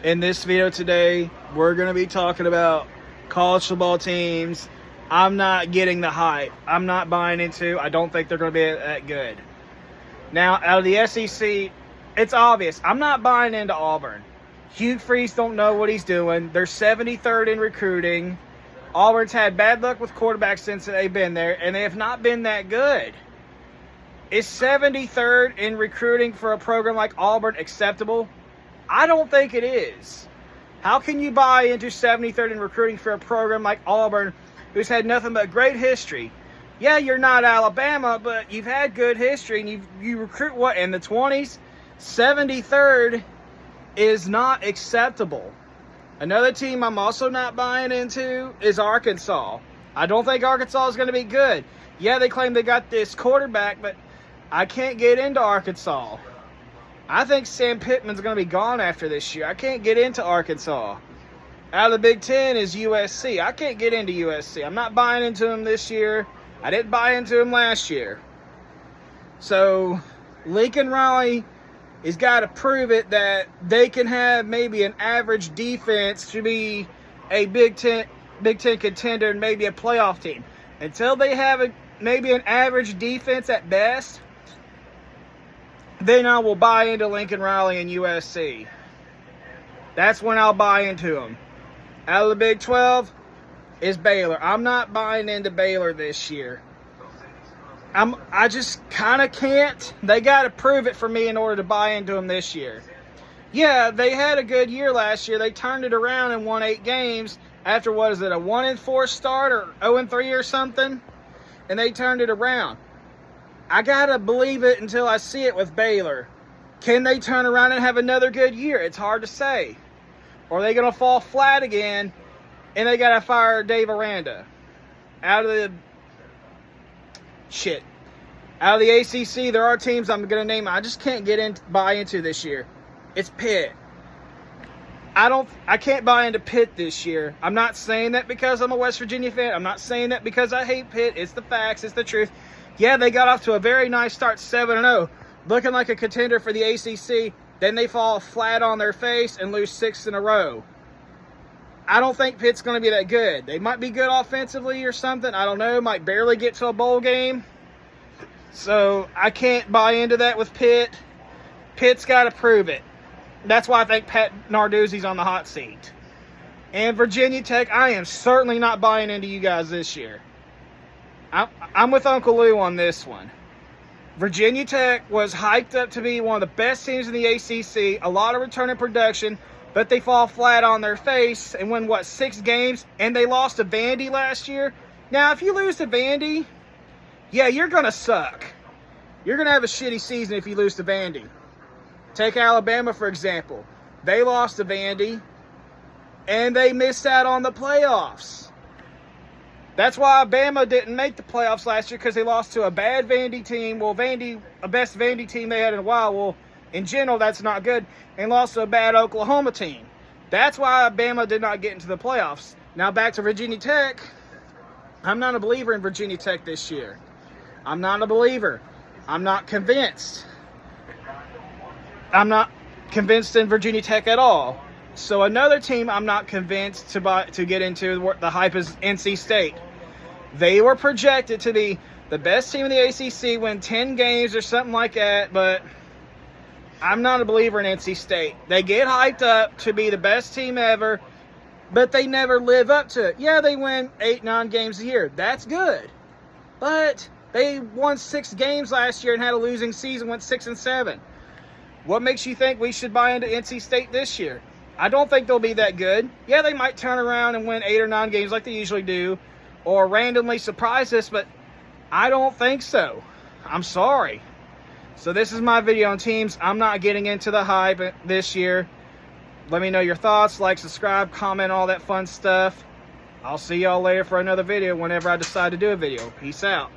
In this video today, we're going to be talking about college football teams I'm not getting the hype. I'm not buying into. I don't think they're going to be that good. Now, out of the SEC, it's obvious. I'm not buying into Auburn. Hugh Freeze don't know what he's doing. They're 73rd in recruiting. Auburn's had bad luck with quarterbacks since they've been there, and they have not been that good. Is 73rd in recruiting for a program like Auburn acceptable? I don't think it is. How can you buy into 73rd in recruiting for a program like Auburn who's had nothing but great history? Yeah, you're not Alabama, but you've had good history, and you recruit what, in the 20s? 73rd is not acceptable. Another team I'm also not buying into is Arkansas. I don't think Arkansas is going to be good. Yeah, they claim they got this quarterback, but I can't get into Arkansas. I think Sam Pittman's going to be gone after this year. I can't get into Arkansas. Out of the Big Ten is USC. I can't get into USC. I'm not buying into them this year. I didn't buy into them last year. So Lincoln Riley has got to prove it that they can have maybe an average defense to be a Big Ten contender and maybe a playoff team. Until they have maybe an average defense at best, then I will buy into Lincoln Riley and USC. That's when I'll buy into them. Out of the Big 12 is Baylor. I'm not buying into Baylor this year. I just kind of can't. They got to prove it for me in order to buy into them this year. Yeah, they had a good year last year. They turned it around and won 8 games after, what is it, a 1-4 start or 0-3 or something? And they turned it around. I got to believe it until I see it with Baylor. Can they turn around and have another good year? It's hard to say. Or are they going to fall flat again and they got to fire Dave Aranda? Out of the ACC, there are teams I'm going to name I just can't buy into this year. It's Pitt. I can't buy into Pitt this year. I'm not saying that because I'm a West Virginia fan. I'm not saying that because I hate Pitt. It's the facts. It's the truth. Yeah, they got off to a very nice start, 7-0, looking like a contender for the ACC. Then they fall flat on their face and lose 6 in a row. I don't think Pitt's going to be that good. They might be good offensively or something. I don't know. Might barely get to a bowl game. So I can't buy into that with Pitt. Pitt's got to prove it. That's why I think Pat Narduzzi's on the hot seat. And Virginia Tech, I am certainly not buying into you guys this year. I'm with Uncle Lou on this one. Virginia Tech was hyped up to be one of the best teams in the ACC, a lot of returning production, but they fall flat on their face and win, 6 games? And they lost to Vandy last year? Now, if you lose to Vandy, yeah, you're going to suck. You're going to have a shitty season if you lose to Vandy. Take Alabama, for example. They lost to Vandy, and they missed out on the playoffs. That's why Alabama didn't make the playoffs last year, because they lost to a bad Vandy team. Well, a best Vandy team they had in a while. Well, in general, that's not good. And lost to a bad Oklahoma team. That's why Alabama did not get into the playoffs. Now back to Virginia Tech. I'm not a believer in Virginia Tech this year. I'm not a believer. I'm not convinced. I'm not convinced in Virginia Tech at all. So another team I'm not convinced to get into the hype is NC State. They were projected to be the best team in the ACC, win 10 games or something like that, but I'm not a believer in NC State. They get hyped up to be the best team ever, but they never live up to it. Yeah, they win 8-9 games a year. That's good. But they won 6 games last year and had a losing season, went 6-7. What makes you think we should buy into NC State this year? I don't think they'll be that good. Yeah, they might turn around and win 8 or 9 games like they usually do, or randomly surprise us, but I don't think so. I'm sorry. So this is my video on teams I'm not getting into the hype this year. Let me know your thoughts. Like, subscribe, comment, all that fun stuff. I'll see y'all later for another video whenever I decide to do a video. Peace out.